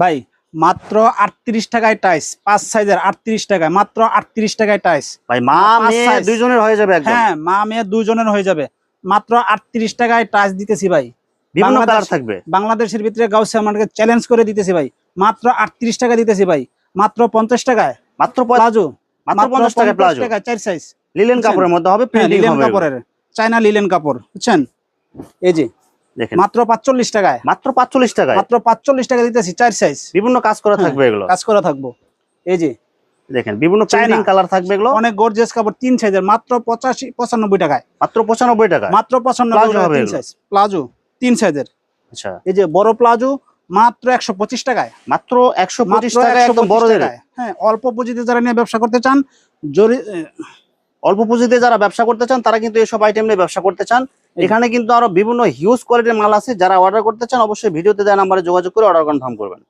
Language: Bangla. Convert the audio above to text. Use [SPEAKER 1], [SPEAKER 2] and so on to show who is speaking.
[SPEAKER 1] ভাই মাত্র 38 টাকায় টাইস 5 সাইজের 38 টাকায়, মাত্র 38 টাকায় টাইস
[SPEAKER 2] ভাই মা মেয়ে দুইজনের হয়ে যাবে একদম।
[SPEAKER 1] হ্যাঁ মা মেয়ে দুইজনের হয়ে যাবে, মাত্র 38 টাকায় টাইস দিতেছি ভাই।
[SPEAKER 2] বিভিন্ন কালার থাকবে,
[SPEAKER 1] বাংলাদেশের ভিতরে গাউসিয়া মার্কেট চ্যালেঞ্জ করে দিতেছি ভাই, মাত্র 38 টাকা দিতেছি ভাই, মাত্র 50 টাকায়
[SPEAKER 2] মাত্র
[SPEAKER 1] প্লাজো,
[SPEAKER 2] মাত্র 50 টাকা প্লাজো,
[SPEAKER 1] 4 সাইজ
[SPEAKER 2] লিলেন কাপড়ের মধ্যে হবে, প্রিন্টিং
[SPEAKER 1] লিলেন
[SPEAKER 2] হবে,
[SPEAKER 1] কাপড়ের চায়না লিলেন কাপড় বুঝছেন। এই যে
[SPEAKER 2] দেখেন
[SPEAKER 1] মাত্র 45 টাকায়,
[SPEAKER 2] মাত্র 45 টাকায়,
[SPEAKER 1] মাত্র 45 টাকা দিতেছি 4 সাইজ,
[SPEAKER 2] বিভিন্ন কাজ করা থাকবে এগুলো,
[SPEAKER 1] কাজ করা থাকবো। এই যে
[SPEAKER 2] দেখেন বিভিন্ন প্রিন্টিং কালার থাকবে এগুলো,
[SPEAKER 1] অনেক গর্জিয়াস কাপড় 3 সাইজের, মাত্র 95 টাকায়,
[SPEAKER 2] মাত্র 95 টাকা,
[SPEAKER 1] মাত্র 95 টাকা 3 সাইজ প্লাজো 3 সাইজের।
[SPEAKER 2] আচ্ছা
[SPEAKER 1] এই যে বড় প্লাজো মাত্র 125 টাকায়,
[SPEAKER 2] মাত্র 125 টাকা একদম বড় টাকায়।
[SPEAKER 1] হ্যাঁ অল্প পুঁজিতে যারা নিয়ে ব্যবসা করতে চান,
[SPEAKER 2] অল্প পুঁজিতে যারা ব্যবসা করতে চান তারা কিন্তু এইসব আইটেম নিয়ে ব্যবসা করতে চান। এখানে কিন্তু আরো বিভিন্ন হিউজ কোয়ালিটির মাল আছে, যারা অর্ডার করতে চান অবশ্যই ভিডিওতে দেওয়া নম্বরে যোগাযোগ করে অর্ডার কনফার্ম করবেন।